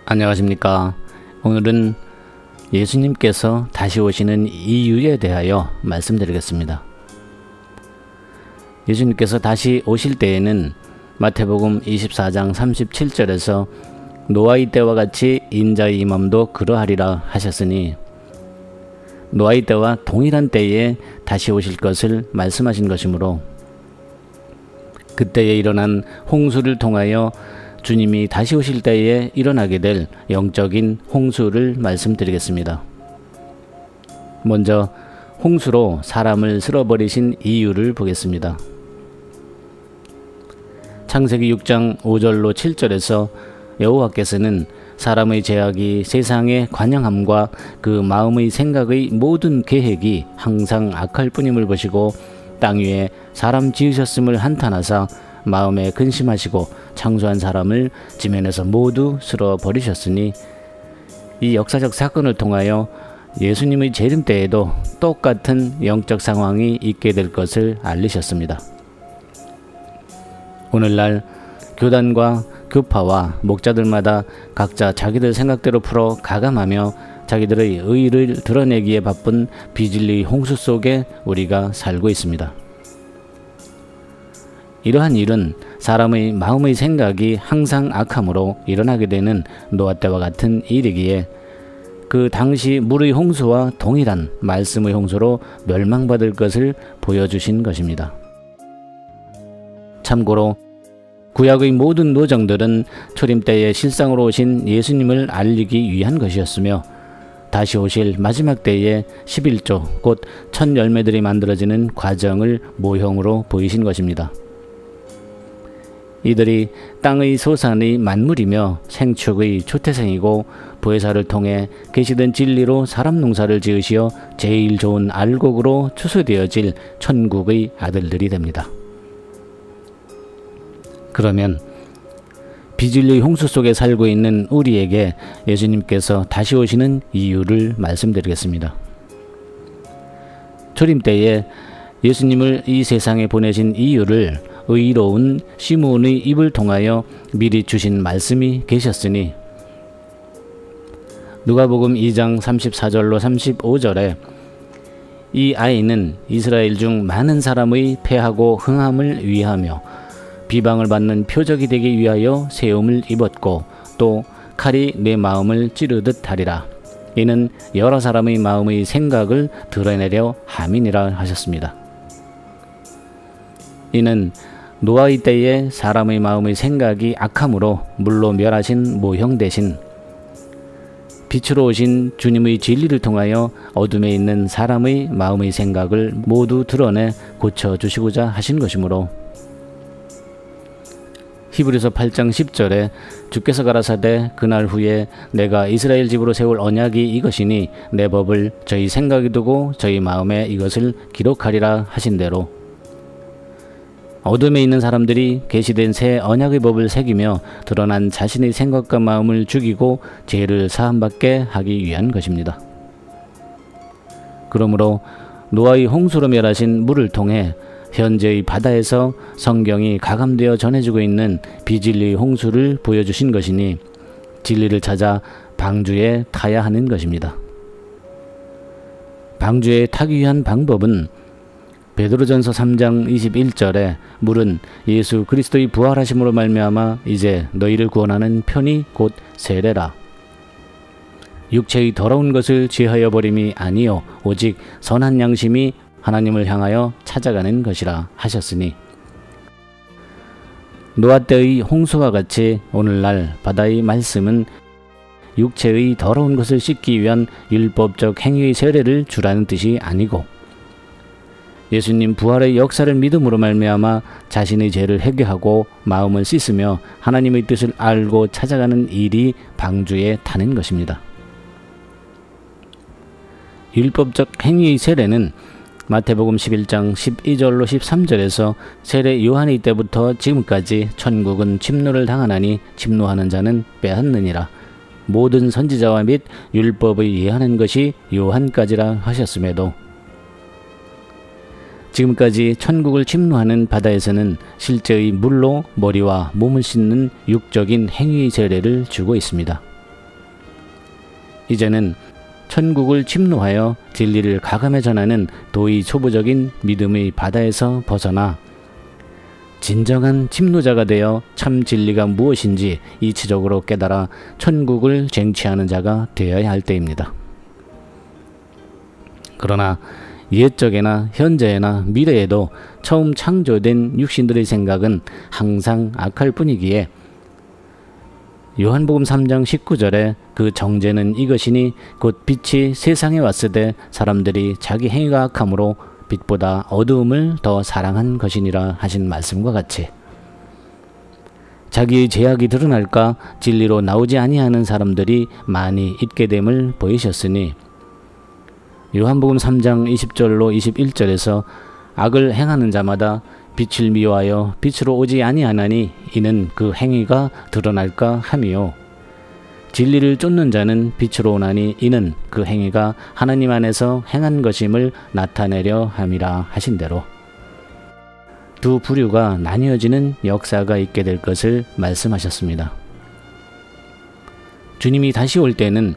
안녕하십니까. 오늘은 예수님께서 다시 오시는 이유에 대하여 말씀드리겠습니다. 예수님께서 다시 오실 때에는 마태복음 24장 37절에서 노아의 때와 같이 인자의 임함도 그러하리라 하셨으니 노아의 때와 동일한 때에 다시 오실 것을 말씀하신 것이므로 그때에 일어난 홍수를 통하여 주님이 다시 오실 때에 일어나게 될 영적인 홍수를 말씀드리겠습니다. 먼저 홍수로 사람을 쓸어버리신 이유를 보겠습니다. 창세기 6장 5절로 7절에서 여호와께서는 사람의 죄악이 세상의 관영함과 그 마음의 생각의 모든 계획이 항상 악할 뿐임을 보시고 땅 위에 사람 지으셨음을 한탄하사 마음에 근심하시고 창조한 사람을 지면에서 모두 쓸어버리셨으니 이 역사적 사건을 통하여 예수님의 재림 때에도 똑같은 영적 상황이 있게 될 것을 알리셨습니다. 오늘날 교단과 교파와 목자들마다 각자 자기들 생각대로 풀어 가감하며 자기들의 의의를 드러내기에 바쁜 비진리 홍수 속에 우리가 살고 있습니다. 이러한 일은 사람의 마음의 생각이 항상 악함으로 일어나게 되는 노아 때와 같은 일이기에 그 당시 물의 홍수와 동일한 말씀의 홍수로 멸망받을 것을 보여주신 것입니다. 참고로 구약의 모든 노정들은 초림 때에 실상으로 오신 예수님을 알리기 위한 것이었으며 다시 오실 마지막 때에 11조 곧 첫 열매들이 만들어지는 과정을 모형으로 보이신 것입니다. 이들이 땅의 소산의 만물이며 생축의 초태생이고 보혜사를 통해 계시된 진리로 사람 농사를 지으시어 제일 좋은 알곡으로 추수되어질 천국의 아들들이 됩니다. 그러면 비진리의 홍수 속에 살고 있는 우리에게 예수님께서 다시 오시는 이유를 말씀드리겠습니다. 초림 때에 예수님을 이 세상에 보내신 이유를 의로운 시므온의 입을 통하여 미리 주신 말씀이 계셨으니 누가복음 2장 34절로 35절에 이 아이는 이스라엘 중 많은 사람의 패하고 흥함을 위하며 비방을 받는 표적이 되기 위하여 세움을 입었고 또 칼이 내 마음을 찌르듯 하리라. 이는 여러 사람의 마음의 생각을 드러내려 함이니라 하셨습니다. 이는 노아의 때에 사람의 마음의 생각이 악함으로 물로 멸하신 모형 대신 빛으로 오신 주님의 진리를 통하여 어둠에 있는 사람의 마음의 생각을 모두 드러내 고쳐주시고자 하신 것이므로 히브리서 8장 10절에 주께서 가라사대 그날 후에 내가 이스라엘 집으로 세울 언약이 이것이니 내 법을 저희 생각에 두고 저희 마음에 이것을 기록하리라 하신 대로 어둠에 있는 사람들이 계시된 새 언약의 법을 새기며 드러난 자신의 생각과 마음을 죽이고 죄를 사함받게 하기 위한 것입니다. 그러므로 노아의 홍수로 멸하신 물을 통해 현재의 바다에서 성경이 가감되어 전해지고 있는 비진리의 홍수를 보여주신 것이니 진리를 찾아 방주에 타야 하는 것입니다. 방주에 타기 위한 방법은 베드로전서 3장 21절에 물은 예수 그리스도의 부활하심으로 말미암아 이제 너희를 구원하는 편이 곧 세례라. 육체의 더러운 것을 제하여 버림이 아니요 오직 선한 양심이 하나님을 향하여 찾아가는 것이라 하셨으니 노아 때의 홍수와 같이 오늘날 바다의 말씀은 육체의 더러운 것을 씻기 위한 율법적 행위의 세례를 주라는 뜻이 아니고 예수님 부활의 역사를 믿음으로 말미암아 자신의 죄를 회개하고 마음을 씻으며 하나님의 뜻을 알고 찾아가는 일이 방주에 타는 것입니다. 율법적 행위의 세례는 마태복음 11장 12절로 13절에서 세례 요한의 때부터 지금까지 천국은 침노를 당하나니 침노하는 자는 빼앗느니라. 모든 선지자와 및 율법의 예하는 것이 요한까지라 하셨음에도 지금까지 천국을 침노하는 바다에서는 실제의 물로 머리와 몸을 씻는 육적인 행위의 세례를 주고 있습니다. 이제는 천국을 침노하여 진리를 가감해 전하는 도의 초보적인 믿음의 바다에서 벗어나 진정한 침노자가 되어 참 진리가 무엇인지 이치적으로 깨달아 천국을 쟁취하는 자가 되어야 할 때입니다. 그러나 옛적에나 현재나 미래에도 처음 창조된 육신들의 생각은 항상 악할 뿐이기에 요한복음 3장 19절에 그 정죄는 이것이니 곧 빛이 세상에 왔으되 사람들이 자기 행위가 악함으로 빛보다 어두움을 더 사랑한 것이니라 하신 말씀과 같이 자기의 죄악이 드러날까 진리로 나오지 아니하는 사람들이 많이 있게 됨을 보이셨으니 요한복음 3장 20절로 21절에서 악을 행하는 자마다 빛을 미워하여 빛으로 오지 아니하나니 이는 그 행위가 드러날까 함이요 진리를 쫓는 자는 빛으로 오나니 이는 그 행위가 하나님 안에서 행한 것임을 나타내려 함이라 하신 대로 두 부류가 나뉘어지는 역사가 있게 될 것을 말씀하셨습니다. 주님이 다시 올 때는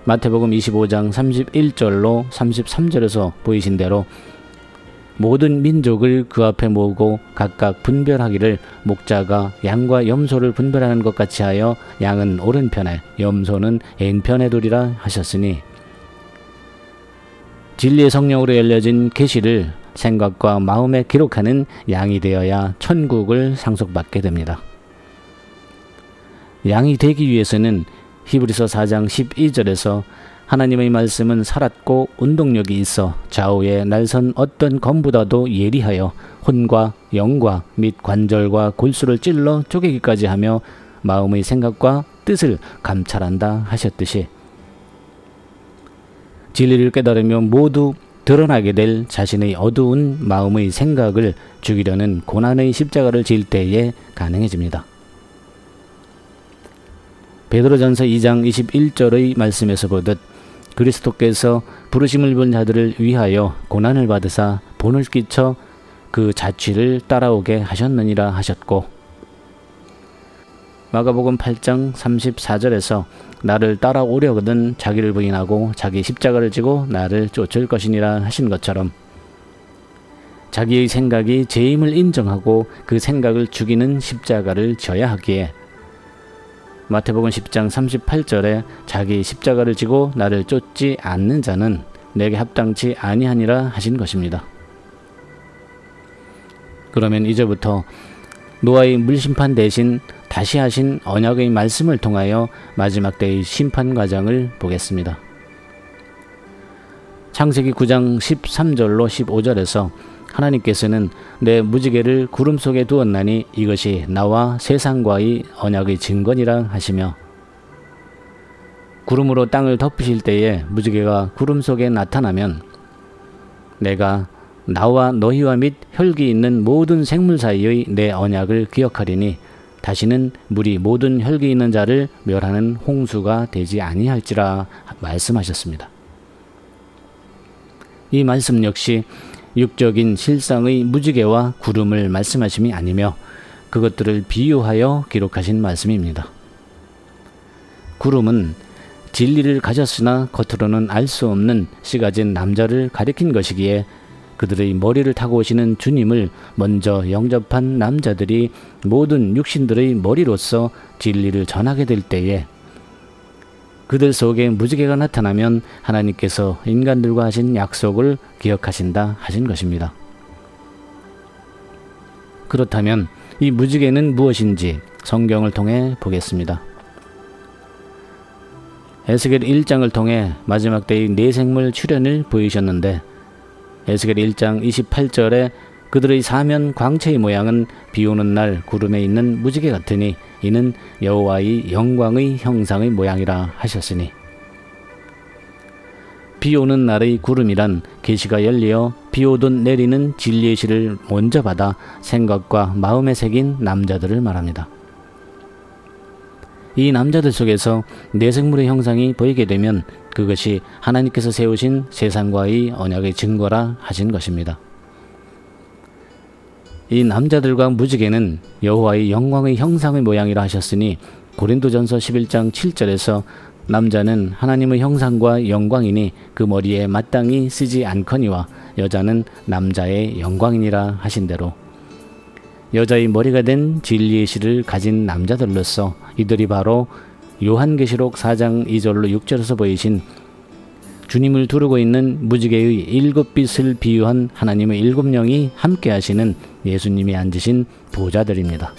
마태복음 25장 31절로 33절에서 보이신 대로 모든 민족을 그 앞에 모으고 각각 분별하기를 목자가 양과 염소를 분별하는 것 같이 하여 양은 오른편에 염소는 왼편에 두리라 하셨으니 진리의 성령으로 열려진 계시를 생각과 마음에 기록하는 양이 되어야 천국을 상속받게 됩니다. 양이 되기 위해서는 히브리서 4장 12절에서 하나님의 말씀은 살았고 운동력이 있어 좌우에 날선 어떤 검보다도 예리하여 혼과 영과 및 관절과 골수를 찔러 쪼개기까지 하며 마음의 생각과 뜻을 감찰한다 하셨듯이 진리를 깨달으며 모두 드러나게 될 자신의 어두운 마음의 생각을 죽이려는 고난의 십자가를 질 때에 가능해집니다. 베드로전서 2장 21절의 말씀에서 보듯 그리스도께서 부르심을 본 자들을 위하여 고난을 받으사 본을 끼쳐 그 자취를 따라오게 하셨느니라 하셨고 마가복음 8장 34절에서 나를 따라오려거든 자기를 부인하고 자기 십자가를 지고 나를 쫓을 것이니라 하신 것처럼 자기의 생각이 죄임을 인정하고 그 생각을 죽이는 십자가를 져야 하기에 마태복음 10장 38절에 자기 십자가를 지고 나를 쫓지 않는 자는 내게 합당치 아니하니라 하신 것입니다. 그러면 이제부터 노아의 물심판 대신 다시 하신 언약의 말씀을 통하여 마지막 때의 심판 과정을 보겠습니다. 창세기 9장 13절로 15절에서 하나님께서는 내 무지개를 구름 속에 두었나니 이것이 나와 세상과의 언약의 증거니라 하시며 구름으로 땅을 덮으실 때에 무지개가 구름 속에 나타나면 내가 나와 너희와 및 혈기 있는 모든 생물 사이의 내 언약을 기억하리니 다시는 물이 모든 혈기 있는 자를 멸하는 홍수가 되지 아니할지라 말씀하셨습니다. 이 말씀 역시 육적인 실상의 무지개와 구름을 말씀하심이 아니며 그것들을 비유하여 기록하신 말씀입니다. 구름은 진리를 가졌으나 겉으로는 알 수 없는 씨 가진 남자를 가리킨 것이기에 그들의 머리를 타고 오시는 주님을 먼저 영접한 남자들이 모든 육신들의 머리로서 진리를 전하게 될 때에 그들 속에 무지개가 나타나면 하나님께서 인간들과 하신 약속을 기억하신다 하신 것입니다. 그렇다면 이 무지개는 무엇인지 성경을 통해 보겠습니다. 에스겔 1장을 통해 마지막 때의 네 생물 출현을 보이셨는데 에스겔 1장 28절에 그들의 사면 광채의 모양은 비오는 날 구름에 있는 무지개 같으니 이는 여호와의 영광의 형상의 모양이라 하셨으니 비오는 날의 구름이란 계시가 열리어 비오듯 내리는 진리의 시를 먼저 받아 생각과 마음에 새긴 남자들을 말합니다. 이 남자들 속에서 내생물의 형상이 보이게 되면 그것이 하나님께서 세우신 세상과의 언약의 증거라 하신 것입니다. 이 남자들과 무지개는 여호와의 영광의 형상의 모양이라 하셨으니 고린도전서 11장 7절에서 남자는 하나님의 형상과 영광이니 그 머리에 마땅히 쓰지 않거니와 여자는 남자의 영광이니라 하신 대로 여자의 머리가 된 진리의 실을 가진 남자들로서 이들이 바로 요한계시록 4장 2절로 6절에서 보이신 주님을 두르고 있는 무지개의 일곱 빛을 비유한 하나님의 일곱 영이 함께 하시는 예수님이 앉으신 보좌들입니다.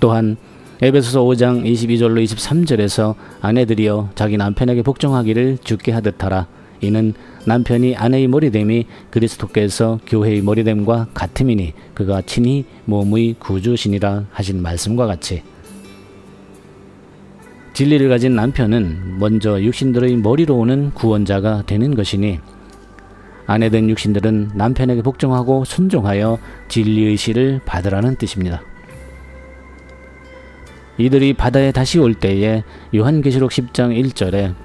또한 에베소서 5장 22절로 23절에서 아내들이여 자기 남편에게 복종하기를 주께 하듯하라. 이는 남편이 아내의 머리됨이 그리스도께서 교회의 머리됨과 같음이니 그가 친히 몸의 구주시니라 하신 말씀과 같이 진리를 가진 남편은 먼저 육신들의 머리로 오는 구원자가 되는 것이니 아내된 육신들은 남편에게 복종하고 순종하여 진리의 실을 받으라는 뜻입니다. 이들이 바다에 다시 올 때에 요한계시록 10장 1절에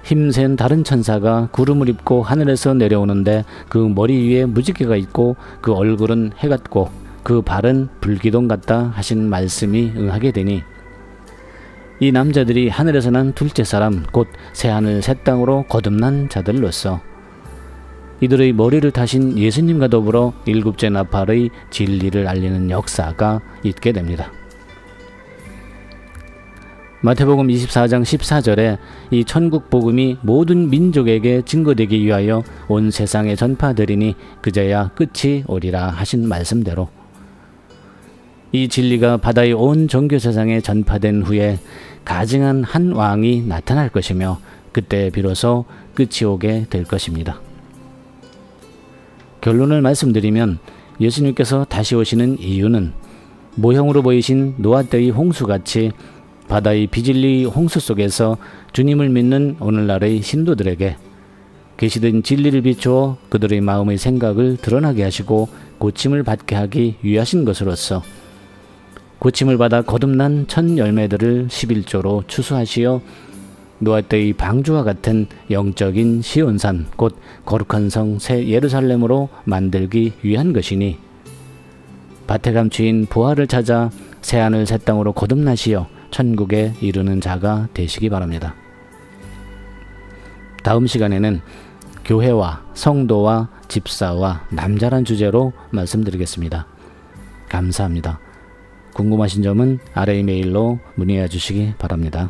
힘센 다른 천사가 구름을 입고 하늘에서 내려오는데 그 머리 위에 무지개가 있고 그 얼굴은 해 같고 그 발은 불기둥 같다 하신 말씀이 응하게 되니 이 남자들이 하늘에서 난 둘째 사람 곧 새하늘 새 땅으로 거듭난 자들로서 이들의 머리를 타신 예수님과 더불어 일곱째 나팔의 진리를 알리는 역사가 있게 됩니다. 마태복음 24장 14절에 이 천국 복음이 모든 민족에게 증거되기 위하여 온 세상에 전파되리니 그제야 끝이 오리라 하신 말씀대로 이 진리가 바다의 온 정교 세상에 전파된 후에 가증한 한 왕이 나타날 것이며 그때 비로소 끝이 오게 될 것입니다. 결론을 말씀드리면 예수님께서 다시 오시는 이유는 모형으로 보이신 노아 때의 홍수같이 바다의 비진리 홍수 속에서 주님을 믿는 오늘날의 신도들에게 계시된 진리를 비추어 그들의 마음의 생각을 드러나게 하시고 고침을 받게 하기 위하신 것으로서 고침을 받아 거듭난 첫 열매들을 11조로 추수하시어 노아 때의 방주와 같은 영적인 시온산 곧 거룩한 성 새 예루살렘으로 만들기 위한 것이니 밭에 감추인 보화를 찾아 새하늘 새 땅으로 거듭나시어 천국에 이르는 자가 되시기 바랍니다. 다음 시간에는 교회와 성도와 집사와 남자란 주제로 말씀드리겠습니다. 감사합니다. 궁금하신 점은 아래 이메일로 문의해 주시기 바랍니다.